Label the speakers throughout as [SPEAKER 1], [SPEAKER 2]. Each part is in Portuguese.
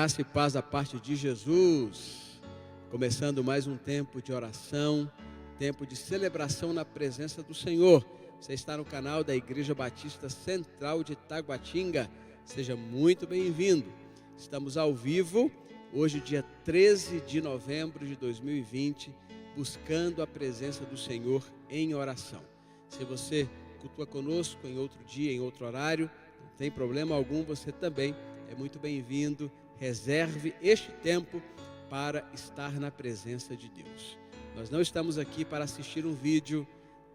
[SPEAKER 1] Graça e paz da parte de Jesus, começando mais um tempo de oração, tempo de celebração na presença do Senhor. Você está no canal da Igreja Batista Central de Taguatinga, seja muito bem-vindo. Estamos ao vivo, hoje dia 13 de novembro de 2020, buscando a presença do Senhor em oração. Se você cultua conosco em outro dia, em outro horário, não tem problema algum, você também é muito bem-vindo. Reserve este tempo para estar na presença de Deus. Nós não estamos aqui para assistir um vídeo,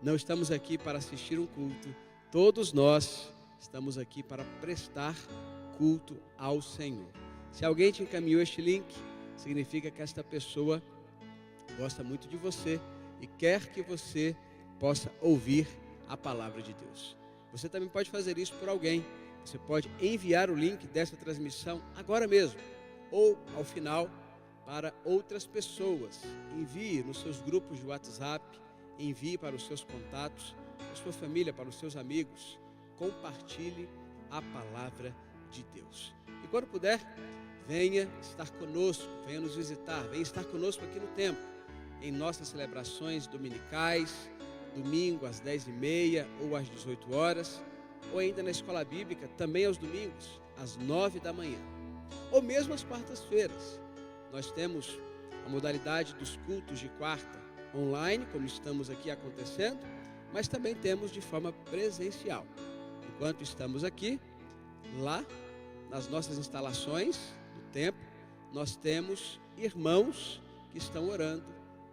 [SPEAKER 1] não estamos aqui para assistir um culto. Todos nós estamos aqui para prestar culto ao Senhor. Se alguém te encaminhou este link, significa que esta pessoa gosta muito de você e quer que você possa ouvir a palavra de Deus. Você também pode fazer isso por alguém. Você pode enviar o link dessa transmissão agora mesmo, ou ao final, para outras pessoas. Envie nos seus grupos de WhatsApp, envie para os seus contatos, para a sua família, para os seus amigos. Compartilhe a palavra de Deus. E quando puder, venha estar conosco, venha nos visitar, venha estar conosco aqui no templo, em nossas celebrações dominicais, domingo às 10h30 ou às 18 horas, ou ainda na escola bíblica, também aos domingos, às 9 da manhã, ou mesmo às quartas-feiras. Nós temos a modalidade dos cultos de quarta online, como estamos aqui acontecendo, mas também temos de forma presencial. Enquanto estamos aqui, lá nas nossas instalações do templo, nós temos irmãos que estão orando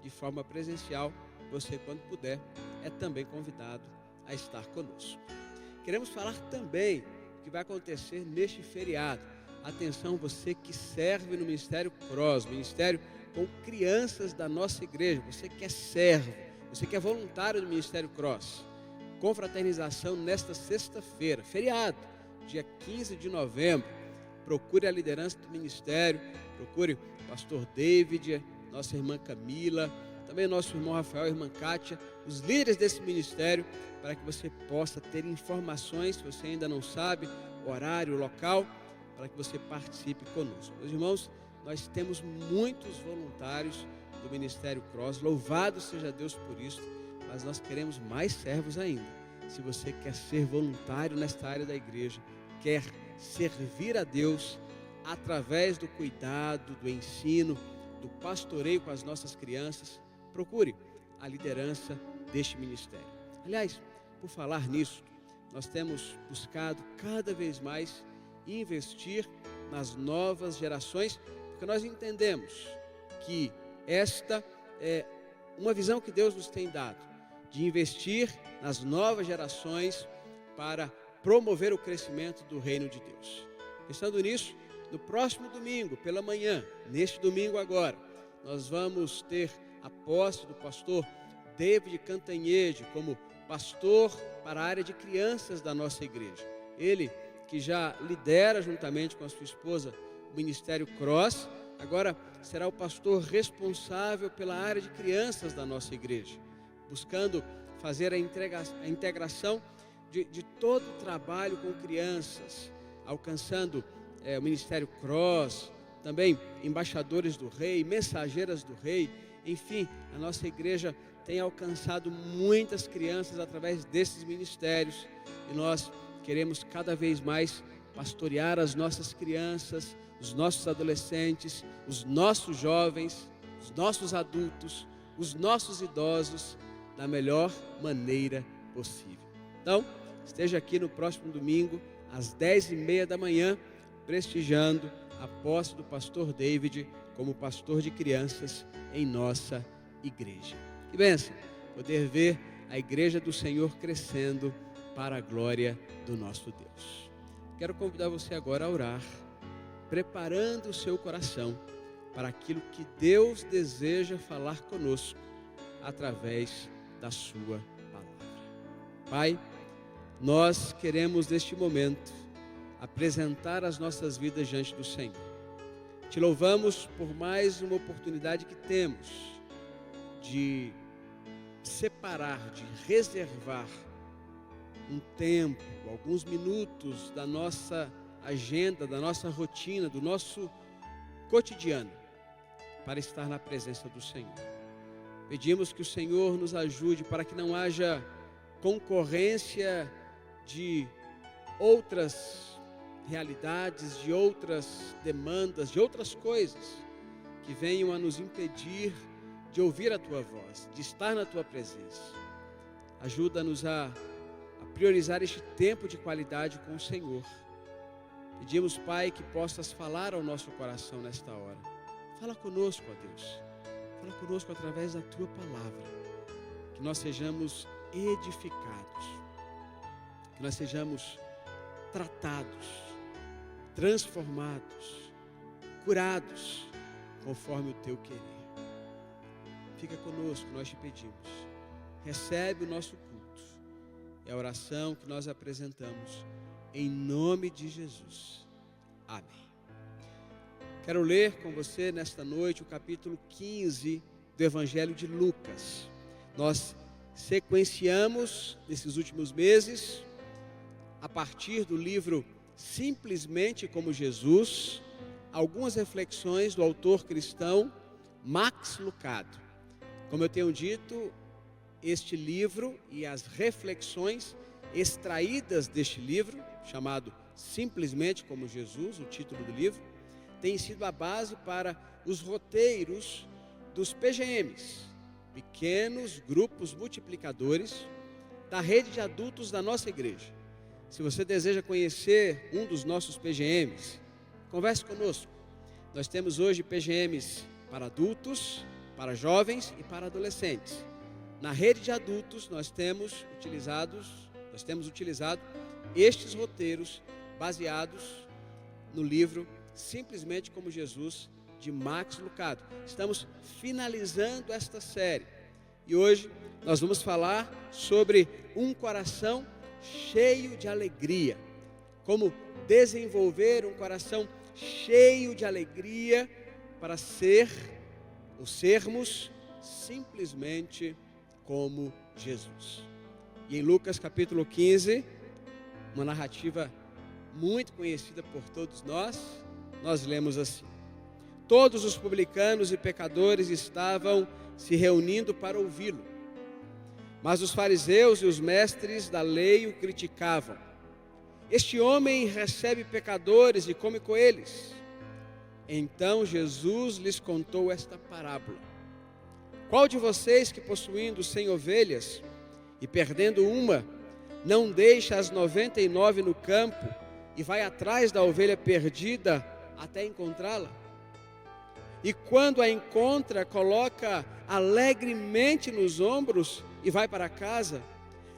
[SPEAKER 1] de forma presencial. Você, quando puder, é também convidado a estar conosco. Queremos falar também o que vai acontecer neste feriado. Atenção, você que serve no Ministério Cross, ministério com crianças da nossa igreja, você que é servo, você que é voluntário do Ministério Cross. Confraternização nesta sexta-feira, feriado, dia 15 de novembro. Procure a liderança do ministério, procure o pastor David, nossa irmã Camila, também nosso irmão Rafael e irmã Kátia, os líderes desse ministério, para que você possa ter informações, se você ainda não sabe, horário, local, para que você participe conosco. Meus irmãos, nós temos muitos voluntários do Ministério Cross, louvado seja Deus por isso, mas nós queremos mais servos ainda. Se você quer ser voluntário nesta área da igreja, quer servir a Deus através do cuidado, do ensino, do pastoreio com as nossas crianças, procure a liderança deste ministério. Aliás, por falar nisso, nós temos buscado cada vez mais investir nas novas gerações, porque nós entendemos que esta é uma visão que Deus nos tem dado, de investir nas novas gerações para promover o crescimento do reino de Deus. Pensando nisso, no próximo domingo, pela manhã, neste domingo agora, nós vamos ter a posse do pastor David Cantanhede como pastor para a área de crianças da nossa igreja. Ele que já lidera juntamente com a sua esposa o Ministério Cross, agora será o pastor responsável pela área de crianças da nossa igreja, buscando fazer a integração de todo o trabalho com crianças, alcançando o Ministério Cross, também embaixadores do Rei, mensageiras do Rei, enfim, a nossa igreja tem alcançado muitas crianças através desses ministérios e nós queremos cada vez mais pastorear as nossas crianças, os nossos adolescentes, os nossos jovens, os nossos adultos, os nossos idosos da melhor maneira possível. Então, esteja aqui no próximo domingo, às 10h30 da manhã, prestigiando a posse do pastor David como pastor de crianças em nossa igreja. Que bênção poder ver a igreja do Senhor crescendo para a glória do nosso Deus. Quero convidar você agora a orar, preparando o seu coração para aquilo que Deus deseja falar conosco através da sua palavra. Pai, nós queremos neste momento apresentar as nossas vidas diante do Senhor. Te louvamos por mais uma oportunidade que temos de separar, de reservar um tempo, alguns minutos da nossa agenda, da nossa rotina, do nosso cotidiano para estar na presença do Senhor. Pedimos que o Senhor nos ajude para que não haja concorrência de outras realidades, de outras demandas, de outras coisas que venham a nos impedir de ouvir a Tua voz, de estar na Tua presença. Ajuda-nos a priorizar este tempo de qualidade com o Senhor. Pedimos, Pai, que possas falar ao nosso coração nesta hora. Fala conosco, ó Deus. Fala conosco através da Tua palavra. Que nós sejamos edificados. Que nós sejamos tratados, transformados, curados, conforme o Teu querer. Fica conosco, nós te pedimos. Recebe o nosso culto. É a oração que nós apresentamos em nome de Jesus. Amém. Quero ler com você nesta noite o capítulo 15 do Evangelho de Lucas. Nós sequenciamos nesses últimos meses, a partir do livro Simplesmente como Jesus, algumas reflexões do autor cristão Max Lucado. Como eu tenho dito, este livro e as reflexões extraídas deste livro, chamado Simplesmente como Jesus, o título do livro, tem sido a base para os roteiros dos PGMs, pequenos grupos multiplicadores da rede de adultos da nossa igreja. Se você deseja conhecer um dos nossos PGMs, converse conosco. Nós temos hoje PGMs para adultos, para jovens e para adolescentes. Na rede de adultos nós temos utilizado estes roteiros baseados no livro Simplesmente como Jesus, de Max Lucado. Estamos finalizando esta série e hoje nós vamos falar sobre um coração cheio de alegria. Como desenvolver um coração cheio de alegria para sermos simplesmente como Jesus. E em Lucas capítulo 15, uma narrativa muito conhecida por todos nós lemos assim: todos os publicanos e pecadores estavam se reunindo para ouvi-lo, mas os fariseus e os mestres da lei o criticavam. Este homem recebe pecadores e come com eles. Então Jesus lhes contou esta parábola: qual de vocês que, possuindo 100 ovelhas e perdendo uma, não deixa as 99 no campo e vai atrás da ovelha perdida até encontrá-la? E quando a encontra, coloca alegremente nos ombros e vai para casa.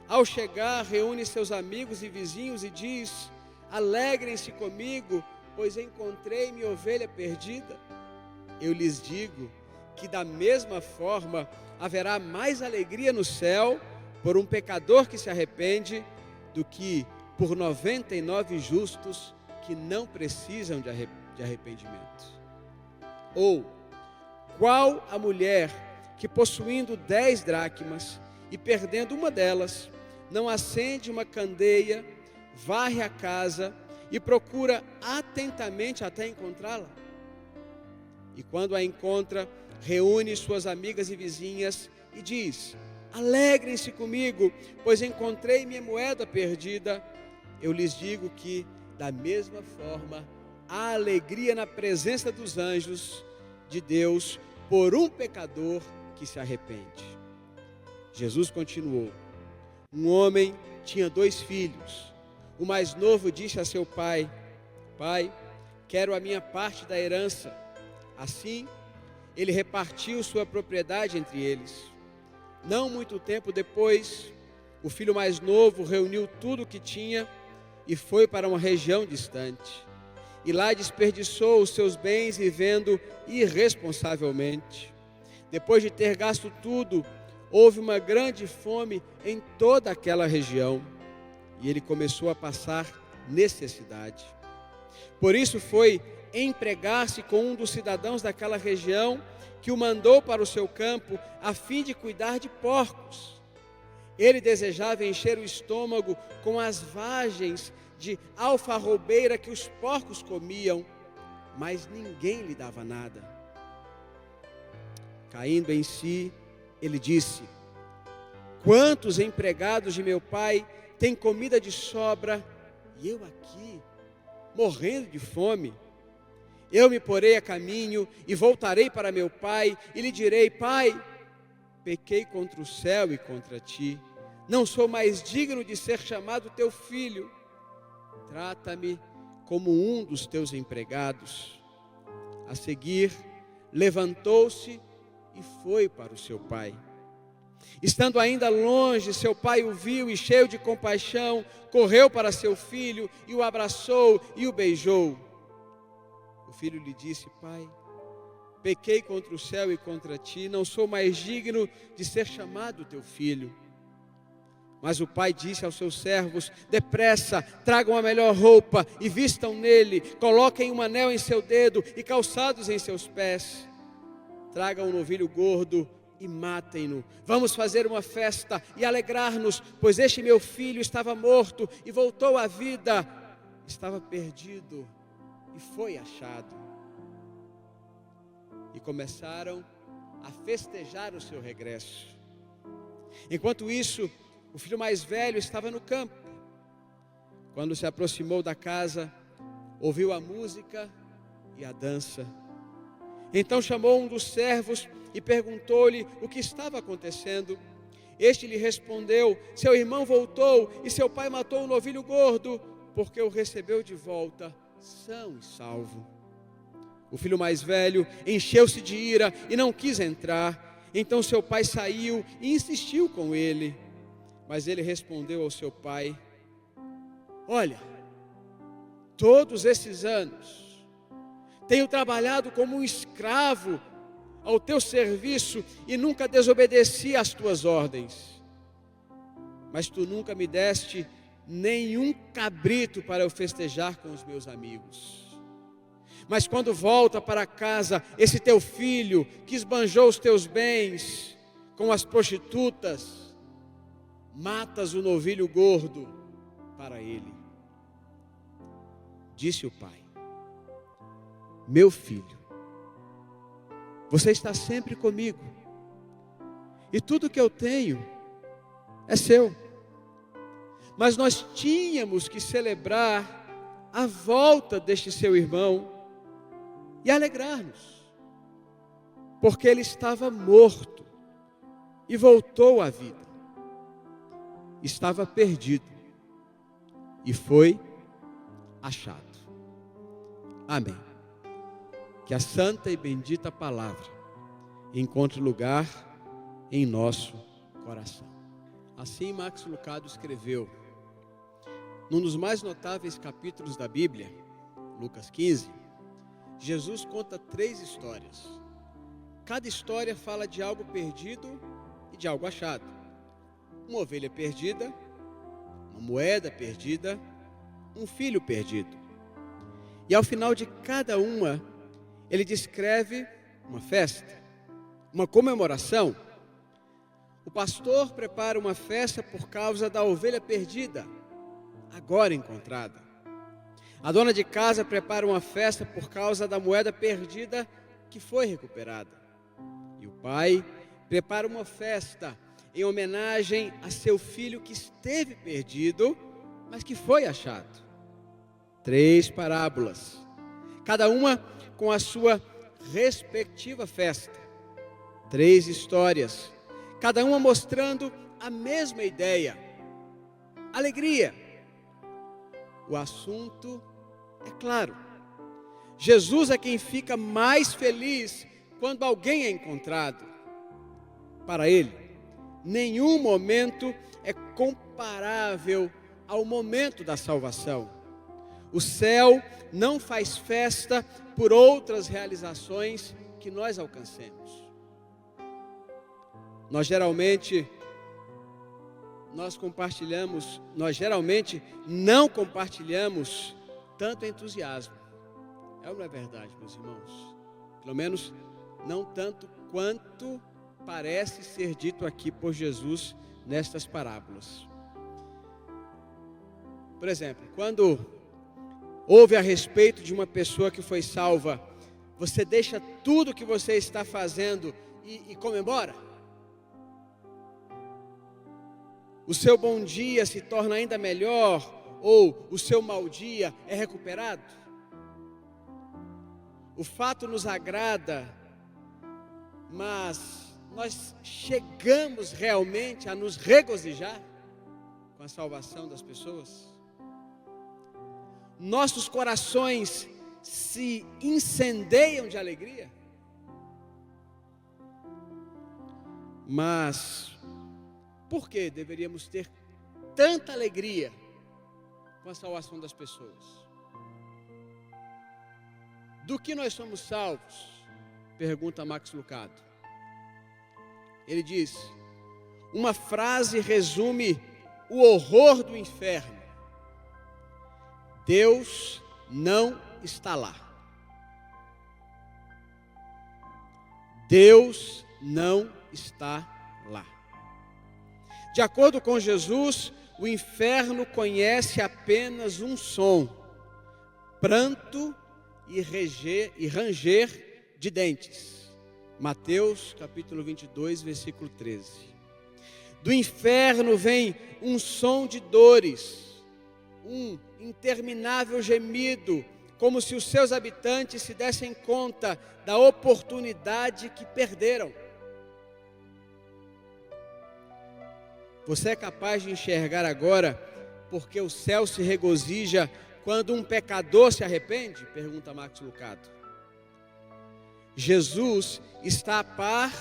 [SPEAKER 1] Ao chegar, reúne seus amigos e vizinhos e diz: alegrem-se comigo, pois encontrei minha ovelha perdida. Eu lhes digo que da mesma forma haverá mais alegria no céu por um pecador que se arrepende do que por 99 justos que não precisam de arrependimento. Ou, qual a mulher que, possuindo 10 dracmas e perdendo uma delas, não acende uma candeia, varre a casa e procura atentamente até encontrá-la? E quando a encontra, reúne suas amigas e vizinhas e diz: alegrem-se comigo, pois encontrei minha moeda perdida. Eu lhes digo que, da mesma forma, há alegria na presença dos anjos de Deus por um pecador que se arrepende. Jesus continuou: um homem tinha 2 filhos. O mais novo disse a seu pai: pai, quero a minha parte da herança. Assim, ele repartiu sua propriedade entre eles. Não muito tempo depois, o filho mais novo reuniu tudo o que tinha e foi para uma região distante. E lá desperdiçou os seus bens vivendo irresponsavelmente. Depois de ter gasto tudo, houve uma grande fome em toda aquela região e ele começou a passar necessidade. Por isso foi empregar-se com um dos cidadãos daquela região, que o mandou para o seu campo a fim de cuidar de porcos. Ele desejava encher o estômago com as vagens de alfarrobeira que os porcos comiam, mas ninguém lhe dava nada. Caindo em si, ele disse: quantos empregados de meu pai têm comida de sobra, e eu aqui, morrendo de fome? Eu me porei a caminho e voltarei para meu pai, e lhe direi: pai, pequei contra o céu e contra ti, não sou mais digno de ser chamado teu filho. Trata-me como um dos teus empregados. A seguir, levantou-se e foi para o seu pai. Estando ainda longe, seu pai o viu e, cheio de compaixão, correu para seu filho e o abraçou e o beijou. O filho lhe disse: pai, pequei contra o céu e contra ti, não sou mais digno de ser chamado teu filho. Mas o pai disse aos seus servos: depressa, tragam a melhor roupa e vistam nele, coloquem um anel em seu dedo e calçados em seus pés. Tragam um novilho gordo e matem-no. Vamos fazer uma festa e alegrar-nos, pois este meu filho estava morto e voltou à vida, estava perdido e foi achado. E começaram a festejar o seu regresso. Enquanto isso, o filho mais velho estava no campo. Quando se aproximou da casa, ouviu a música e a dança. Então chamou um dos servos e perguntou-lhe o que estava acontecendo. Este lhe respondeu: seu irmão voltou e seu pai matou o novilho gordo, porque o recebeu de volta são e salvo. O filho mais velho encheu-se de ira e não quis entrar. Então seu pai saiu e insistiu com ele. Mas ele respondeu ao seu pai: olha, todos esses anos tenho trabalhado como um escravo ao teu serviço e nunca desobedeci às tuas ordens. Mas tu nunca me deste nenhum cabrito para eu festejar com os meus amigos. Mas quando volta para casa esse teu filho que esbanjou os teus bens com as prostitutas, matas o novilho gordo para ele. Disse o pai: meu filho, você está sempre comigo, e tudo que eu tenho é seu. Mas nós tínhamos que celebrar a volta deste seu irmão e alegrar-nos, porque ele estava morto e voltou à vida. Estava perdido e foi achado. Amém. Que a santa e bendita palavra encontre lugar em nosso coração. Assim Max Lucado escreveu, num dos mais notáveis capítulos da Bíblia, Lucas 15, Jesus conta 3 histórias. Cada história fala de algo perdido e de algo achado. Uma ovelha perdida, uma moeda perdida, um filho perdido. E ao final de cada uma, ele descreve uma festa, uma comemoração. O pastor prepara uma festa por causa da ovelha perdida, agora encontrada. A dona de casa prepara uma festa por causa da moeda perdida que foi recuperada. E o pai prepara uma festa em homenagem a seu filho que esteve perdido, mas que foi achado. 3 parábolas, cada uma com a sua respectiva festa. 3 histórias, cada uma mostrando a mesma ideia: alegria. O assunto é claro. Jesus é quem fica mais feliz quando alguém é encontrado. Para ele, nenhum momento é comparável ao momento da salvação. O céu não faz festa por outras realizações que nós alcancemos. Nós geralmente não compartilhamos tanto entusiasmo. É ou não é verdade, meus irmãos? Pelo menos não tanto quanto parece ser dito aqui por Jesus nestas parábolas. Por exemplo, quando ouve a respeito de uma pessoa que foi salva, você deixa tudo que você está fazendo e comemora? O seu bom dia se torna ainda melhor ou o seu mau dia é recuperado? O fato nos agrada, mas nós chegamos realmente a nos regozijar com a salvação das pessoas? Nossos corações se incendeiam de alegria? Mas por que deveríamos ter tanta alegria com a salvação das pessoas? Do que nós somos salvos? Pergunta Max Lucado. Ele diz: uma frase resume o horror do inferno: Deus não está lá. Deus não está lá. De acordo com Jesus, o inferno conhece apenas um som: pranto e ranger de dentes. Mateus capítulo 22, versículo 13. Do inferno vem um som de dores, um interminável gemido, como se os seus habitantes se dessem conta da oportunidade que perderam. Você é capaz de enxergar agora porque o céu se regozija quando um pecador se arrepende? Pergunta Max Lucado. Jesus está a par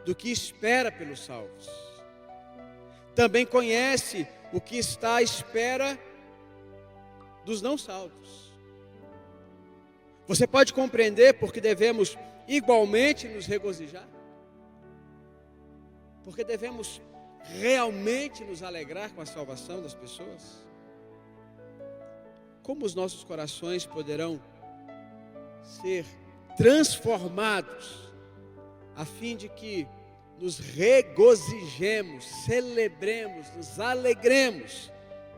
[SPEAKER 1] do que espera pelos salvos. Também conhece o que está à espera dos não salvos. Você pode compreender porque devemos igualmente nos regozijar? Porque devemos realmente nos alegrar com a salvação das pessoas? Como os nossos corações poderão ser transformados a fim de que nos regozijemos, celebremos, nos alegremos,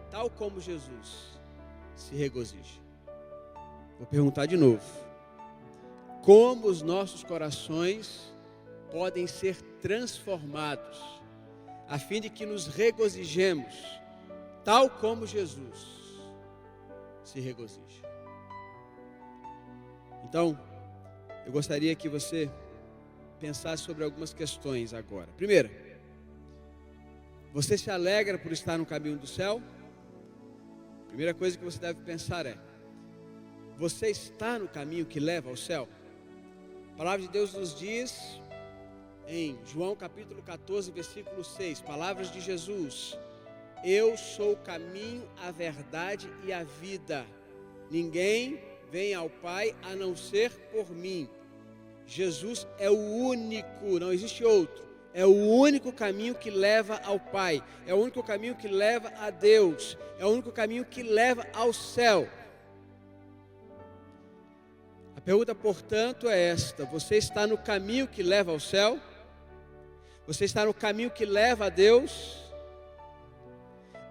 [SPEAKER 1] tal como Jesus se regozija? Vou perguntar de novo: como os nossos corações podem ser transformados a fim de que nos regozijemos, tal como Jesus se regozija? Então, eu gostaria que você pensasse sobre algumas questões agora. Primeira, você se alegra por estar no caminho do céu? Primeira coisa que você deve pensar é: você está no caminho que leva ao céu? A palavra de Deus nos diz em João capítulo 14, versículo 6, palavras de Jesus: eu sou o caminho, a verdade e a vida. Ninguém vem ao Pai a não ser por mim. Jesus é o único, não existe outro. É o único caminho que leva ao Pai. É o único caminho que leva a Deus. É o único caminho que leva ao céu. A pergunta, portanto, é esta: você está no caminho que leva ao céu? Você está no caminho que leva a Deus?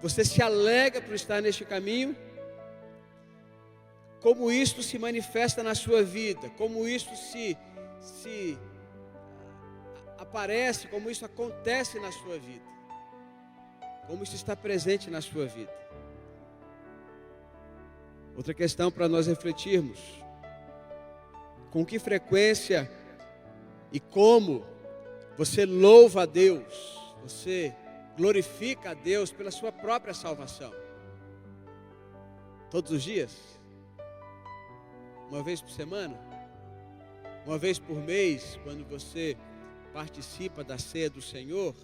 [SPEAKER 1] Você se alegra por estar neste caminho? Como isto se manifesta na sua vida? Como isto se aparece? Como isso acontece na sua vida? Como isso está presente na sua vida? Outra questão para nós refletirmos: com que frequência e como você louva a Deus, você glorifica a Deus pela sua própria salvação? Todos os dias? Uma vez por semana? Uma vez por mês, quando você participa da ceia do Senhor?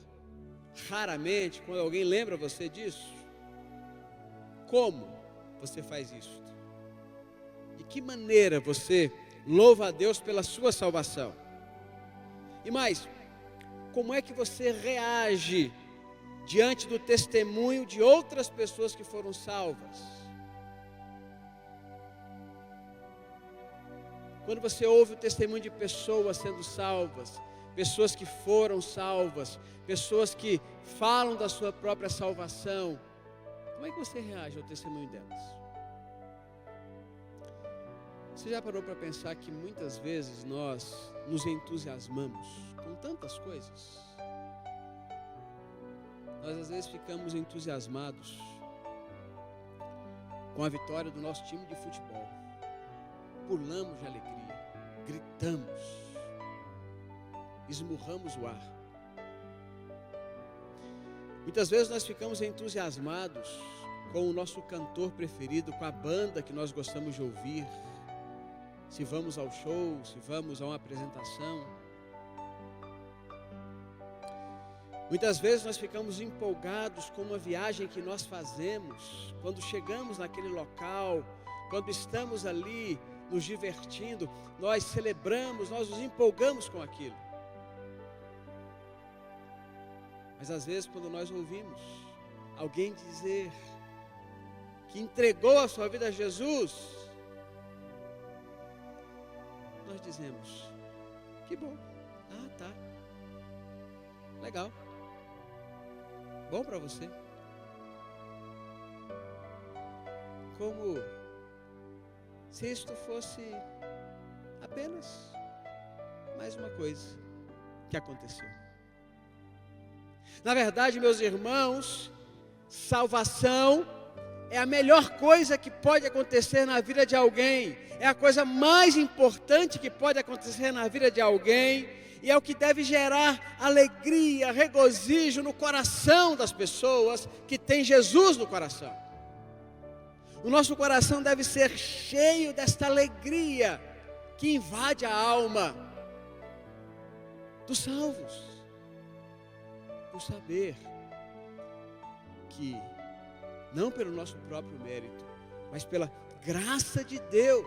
[SPEAKER 1] Raramente, quando alguém lembra você disso? Como você faz isso? De que maneira você louva a Deus pela sua salvação? E mais, como é que você reage diante do testemunho de outras pessoas que foram salvas? Quando você ouve o testemunho de pessoas sendo salvas, pessoas que foram salvas, pessoas que falam da sua própria salvação, como é que você reage ao testemunho delas? Você já parou para pensar que muitas vezes nós nos entusiasmamos com tantas coisas? Nós às vezes ficamos entusiasmados com a vitória do nosso time de futebol. Pulamos de alegria, gritamos, esmurramos o ar. Muitas vezes nós ficamos entusiasmados com o nosso cantor preferido, com a banda que nós gostamos de ouvir. Se vamos ao show, se vamos a uma apresentação. Muitas vezes nós ficamos empolgados com uma viagem que nós fazemos. Quando chegamos naquele local, quando estamos ali nos divertindo, nós celebramos, nós nos empolgamos com aquilo. Mas às vezes quando nós ouvimos alguém dizer que entregou a sua vida a Jesus, nós dizemos, que bom, tá, legal, bom para você. Como se isto fosse apenas mais uma coisa que aconteceu. Na verdade, meus irmãos, salvação é a melhor coisa que pode acontecer na vida de alguém. É a coisa mais importante que pode acontecer na vida de alguém. E é o que deve gerar alegria, regozijo no coração das pessoas que têm Jesus no coração. O nosso coração deve ser cheio desta alegria que invade a alma dos salvos. Por saber que, não pelo nosso próprio mérito, mas pela graça de Deus,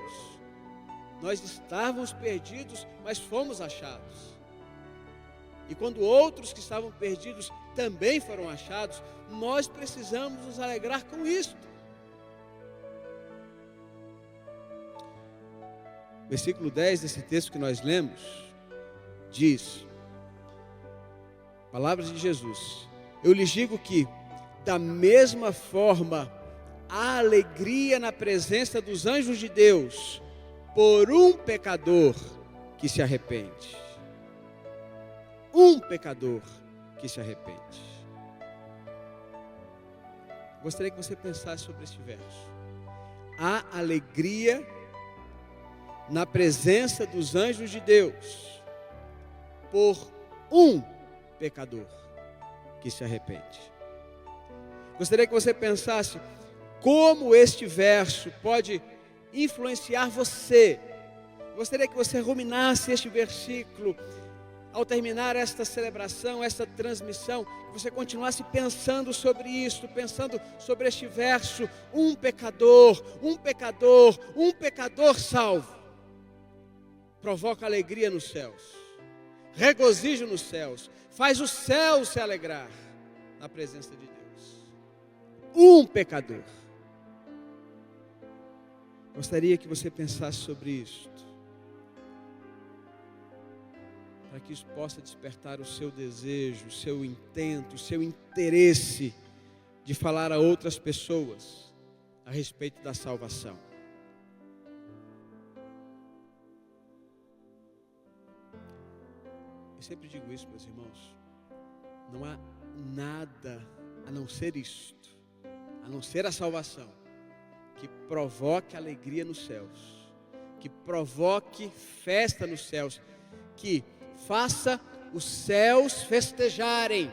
[SPEAKER 1] nós estávamos perdidos, mas fomos achados. E quando outros que estavam perdidos também foram achados, nós precisamos nos alegrar com isto. Versículo 10 desse texto que nós lemos, diz, palavras de Jesus, eu lhes digo que, da mesma forma, há alegria na presença dos anjos de Deus, por um pecador que se arrepende. Um pecador que se arrepende. Gostaria que você pensasse sobre este verso. Há alegria na presença dos anjos de Deus, por um pecador que se arrepende. Gostaria que você pensasse como este verso pode influenciar você. Gostaria que você ruminasse este versículo ao terminar esta celebração, esta transmissão, que você continuasse pensando sobre isto, pensando sobre este verso, um pecador salvo, provoca alegria nos céus, regozijo nos céus, faz o céu se alegrar na presença de Deus. Um pecador. Gostaria que você pensasse sobre isto, para que isso possa despertar o seu desejo, o seu intento, o seu interesse de falar a outras pessoas a respeito da salvação. Eu sempre digo isso, meus irmãos, não há nada a não ser isto, a não ser a salvação, que provoque alegria nos céus, que provoque festa nos céus, que faça os céus festejarem.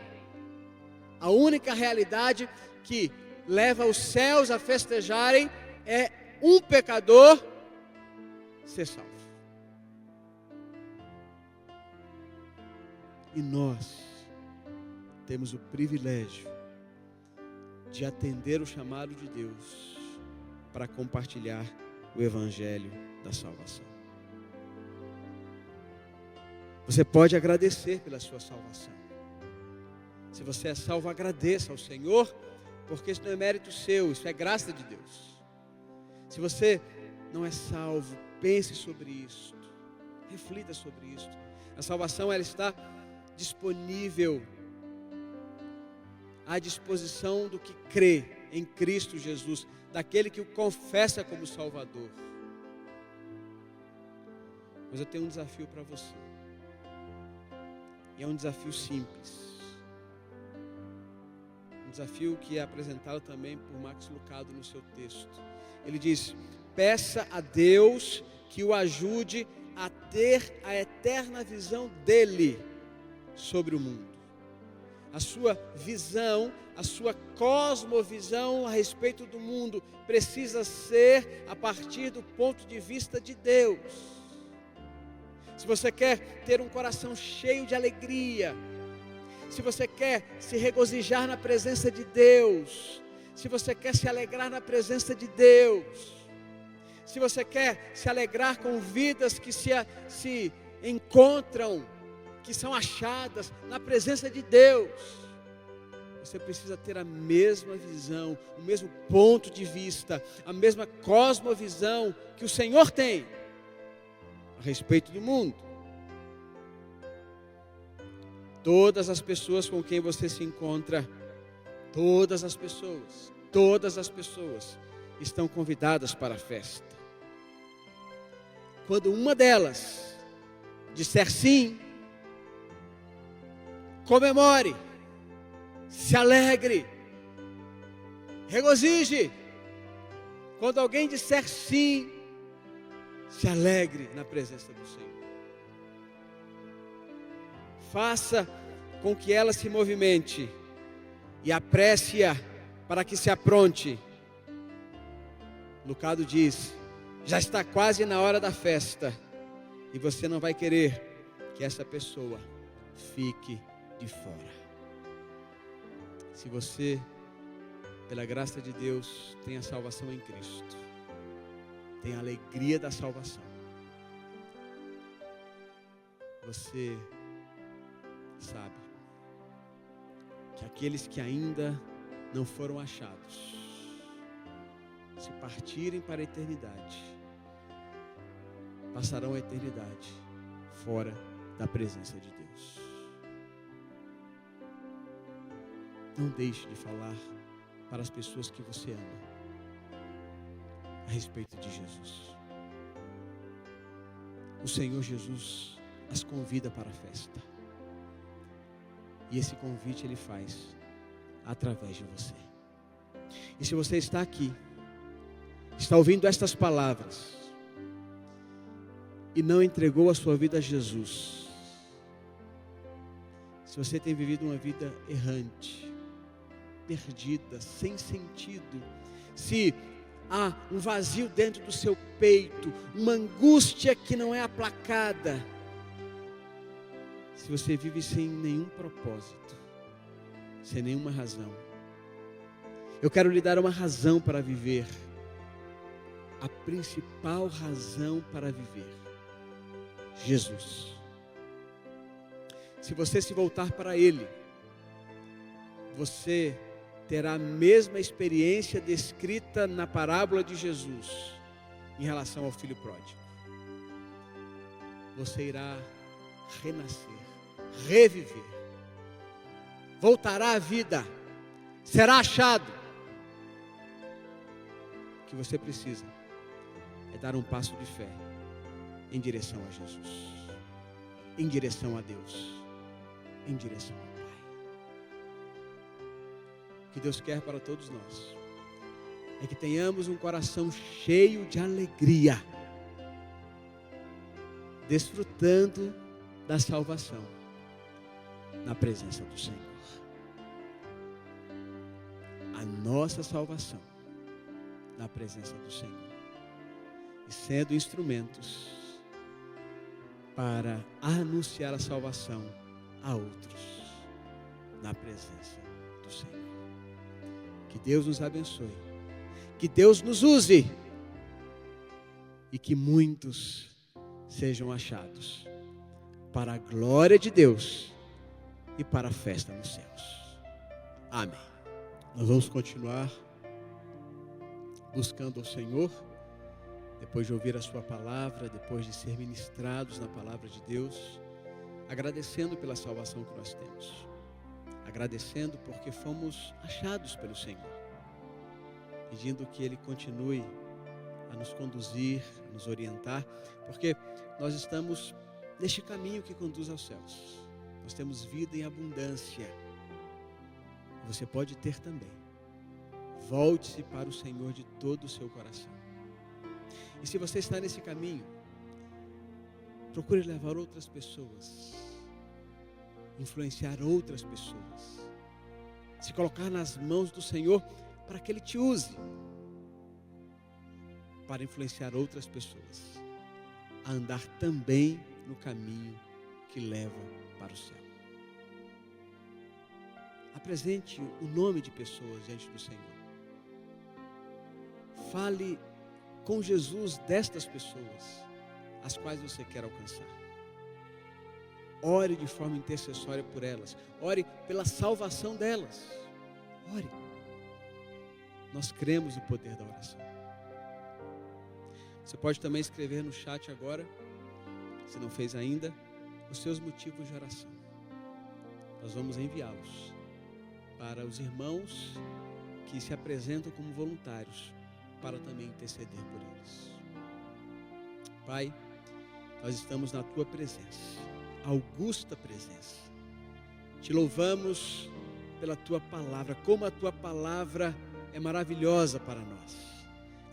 [SPEAKER 1] A única realidade que leva os céus a festejarem é um pecador ser salvo. E nós temos o privilégio de atender o chamado de Deus para compartilhar o evangelho da salvação. Você pode agradecer pela sua salvação. Se você é salvo, agradeça ao Senhor, porque isso não é mérito seu, isso é graça de Deus. Se você não é salvo, pense sobre isto, reflita sobre isto. A salvação, ela está disponível à disposição do que crê em Cristo Jesus, daquele que o confessa como Salvador. Mas eu tenho um desafio para você. E é um desafio simples. Um desafio que é apresentado também por Max Lucado no seu texto. Ele diz: peça a Deus que o ajude a ter a eterna visão dele sobre o mundo. A sua visão, a sua cosmovisão a respeito do mundo precisa ser a partir do ponto de vista de Deus. Se você quer ter um coração cheio de alegria, se você quer se regozijar na presença de Deus, se você quer se alegrar na presença de Deus, se você quer se alegrar com vidas que se encontram, que são achadas na presença de Deus, você precisa ter a mesma visão, o mesmo ponto de vista, a mesma cosmovisão que o Senhor tem a respeito do mundo. Todas as pessoas com quem você se encontra, todas as pessoas estão convidadas para a festa. Quando uma delas disser sim, comemore, se alegre, regozije. Quando alguém disser sim, se alegre na presença do Senhor. Faça com que ela se movimente e apresse-a para que se apronte. Lucado diz: já está quase na hora da festa e você não vai querer que essa pessoa fique de fora. Se você, pela graça de Deus, tem a salvação em Cristo, tem a alegria da salvação, você sabe que aqueles que ainda não foram achados, se partirem para a eternidade, passarão a eternidade fora da presença de Deus. Não deixe de falar para as pessoas que você ama a respeito de Jesus. O Senhor Jesus as convida para a festa. E esse convite Ele faz através de você. E se você está aqui, está ouvindo estas palavras e não entregou a sua vida a Jesus, se você tem vivido uma vida errante, perdida, sem sentido, se há um vazio dentro do seu peito, uma angústia que não é aplacada, se você vive sem nenhum propósito, sem nenhuma razão, eu quero lhe dar uma razão para viver, a principal razão para viver: Jesus. Se você se voltar para Ele, você terá a mesma experiência descrita na parábola de Jesus em relação ao filho pródigo. Você irá renascer, reviver, voltará à vida, será achado. O que você precisa é dar um passo de fé em direção a Jesus, em direção a Deus, em direção ao Pai. O que Deus quer para todos nós é que tenhamos um coração cheio de alegria, desfrutando da salvação na presença do Senhor. A nossa salvação na presença do Senhor, e sendo instrumentos para anunciar a salvação a outros na presença do Senhor. Que Deus nos abençoe, que Deus nos use e que muitos sejam achados para a glória de Deus e para a festa nos céus. Amém. Nós vamos continuar buscando ao Senhor, depois de ouvir a sua palavra, depois de ser ministrados na palavra de Deus, agradecendo pela salvação que nós temos, agradecendo porque fomos achados pelo Senhor, pedindo que Ele continue a nos conduzir, a nos orientar, porque nós estamos neste caminho que conduz aos céus. Nós temos vida em abundância. Você pode ter também. Volte-se para o Senhor de todo o seu coração. E se você está nesse caminho, procure levar outras pessoas, influenciar outras pessoas, se colocar nas mãos do Senhor para que Ele te use para influenciar outras pessoas a andar também no caminho que leva para o céu. Apresente o nome de pessoas diante do Senhor. Fale com Jesus destas pessoas, as quais você quer alcançar. Ore de forma intercessória por elas. Ore pela salvação delas. Ore. Nós cremos no poder da oração. Você pode também escrever no chat agora, se não fez ainda, os seus motivos de oração. Nós vamos enviá-los para os irmãos que se apresentam como voluntários, para também interceder por eles. Pai, nós estamos na Tua presença, augusta presença. Te louvamos pela Tua palavra, como a Tua palavra é maravilhosa para nós,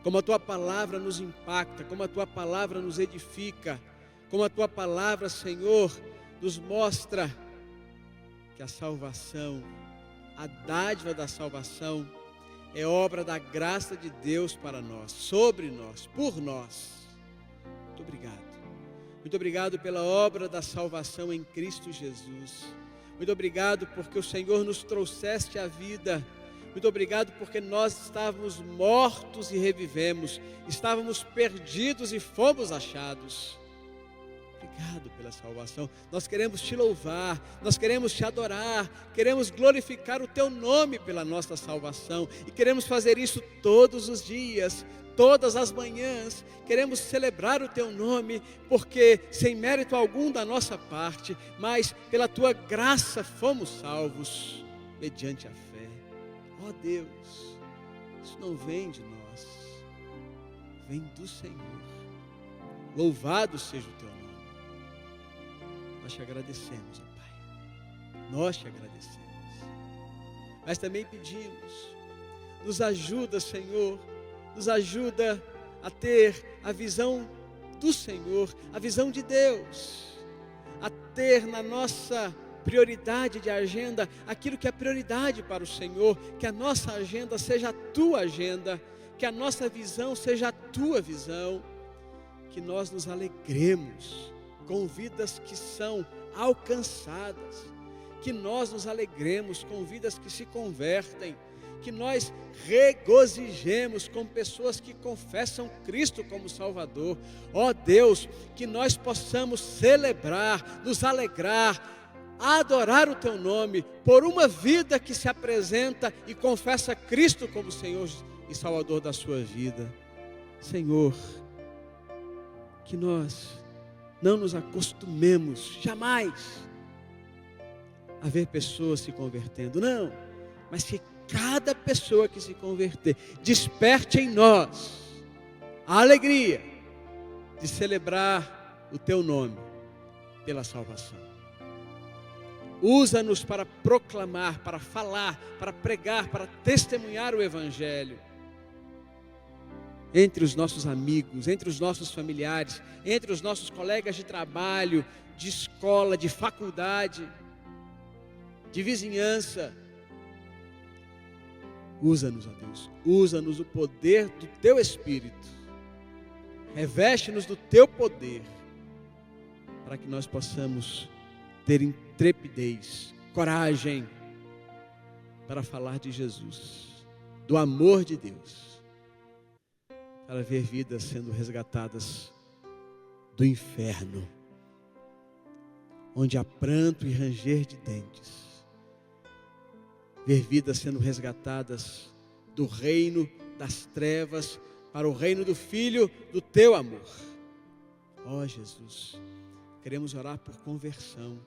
[SPEAKER 1] como a Tua palavra nos impacta, como a Tua palavra nos edifica, como a Tua palavra, Senhor, nos mostra que a salvação, a dádiva da salvação, é obra da graça de Deus para nós, sobre nós, por nós. Muito obrigado. Muito obrigado pela obra da salvação em Cristo Jesus. Muito obrigado porque o Senhor nos trouxeste à vida. Muito obrigado porque nós estávamos mortos e revivemos. Estávamos perdidos e fomos achados. Obrigado pela salvação. Nós queremos Te louvar, nós queremos Te adorar, queremos glorificar o Teu nome pela nossa salvação e queremos fazer isso todos os dias, todas as manhãs. Queremos celebrar o Teu nome, porque sem mérito algum da nossa parte, mas pela Tua graça fomos salvos, mediante a fé. Ó Deus, isso não vem de nós, vem do Senhor. Louvado seja o Teu nome. Nós Te agradecemos, ó Pai. Nós Te agradecemos. Mas também pedimos, nos ajuda, Senhor, nos ajuda a ter a visão do Senhor, a visão de Deus, a ter na nossa prioridade de agenda aquilo que é prioridade para o Senhor, que a nossa agenda seja a Tua agenda, que a nossa visão seja a Tua visão, que nós nos alegremos com vidas que são alcançadas, que nós nos alegremos com vidas que se convertem, que nós regozijemos com pessoas que confessam Cristo como Salvador. Ó Deus, que nós possamos celebrar, nos alegrar, adorar o Teu nome por uma vida que se apresenta e confessa Cristo como Senhor e Salvador da sua vida. Senhor, que nós não nos acostumemos jamais a ver pessoas se convertendo, não, mas que cada pessoa que se converter desperte em nós a alegria de celebrar o Teu nome pela salvação. Usa-nos para proclamar, para falar, para pregar, para testemunhar o Evangelho entre os nossos amigos, entre os nossos familiares, entre os nossos colegas de trabalho, de escola, de faculdade, de vizinhança. Usa-nos, ó Deus, usa-nos o poder do Teu Espírito, reveste-nos do Teu poder, para que nós possamos ter intrepidez, coragem, para falar de Jesus, do amor de Deus, para ver vidas sendo resgatadas do inferno, onde há pranto e ranger de dentes. Ver vidas sendo resgatadas do reino das trevas para o reino do Filho do Teu amor. Ó Jesus, queremos orar por conversão,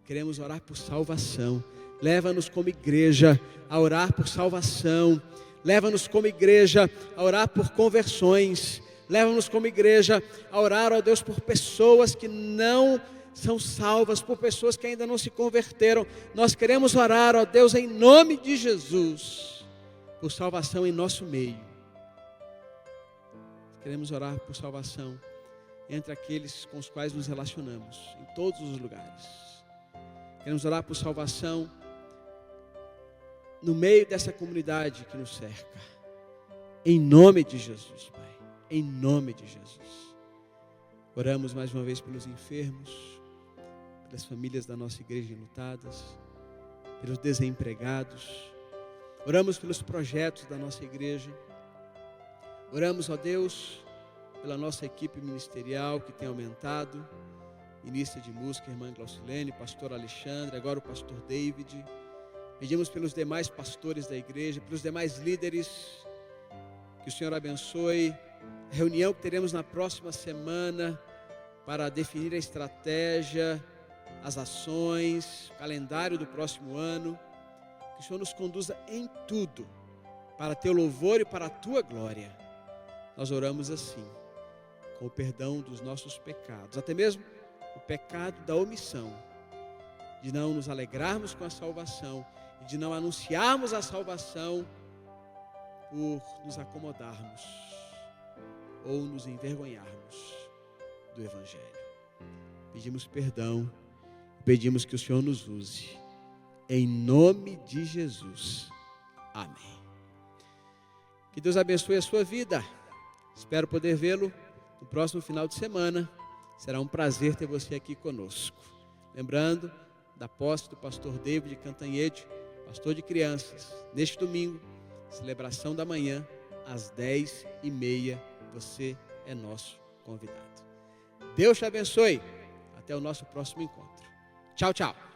[SPEAKER 1] queremos orar por salvação. Leva-nos como igreja a orar por salvação. Leva-nos como igreja a orar por conversões, Leva-nos como igreja a orar, ó Deus, por pessoas que não são salvas, por pessoas que ainda não se converteram. Nós queremos orar, ó Deus, em nome de Jesus, por salvação em nosso meio. Queremos orar por salvação entre aqueles com os quais nos relacionamos, em todos os lugares. Queremos orar por salvação no meio dessa comunidade que nos cerca. Em nome de Jesus, Pai. Em nome de Jesus. Oramos mais uma vez pelos enfermos, pelas famílias da nossa igreja enlutadas, pelos desempregados. Oramos pelos projetos da nossa igreja. Oramos, ó Deus, pela nossa equipe ministerial que tem aumentado. Ministra de música, irmã Glaucilene, pastor Alexandre, agora o pastor David. Pedimos pelos demais pastores da igreja, pelos demais líderes, que o Senhor abençoe a reunião que teremos na próxima semana para definir a estratégia, as ações, o calendário do próximo ano. Que o Senhor nos conduza em tudo para teu louvor e para a tua glória. Nós oramos assim, com o perdão dos nossos pecados, até mesmo o pecado da omissão, de não nos alegrarmos com a salvação e de não anunciarmos a salvação por nos acomodarmos ou nos envergonharmos do Evangelho. Pedimos perdão, pedimos que o Senhor nos use, em nome de Jesus. Amém. Que Deus abençoe a sua vida. Espero poder vê-lo no próximo final de semana. Será um prazer ter você aqui conosco. Lembrando da posse do pastor David Cantanhede, pastor de crianças, neste domingo, celebração da manhã, às 10h30. Você é nosso convidado. Deus te abençoe. Até o nosso próximo encontro. Tchau, tchau.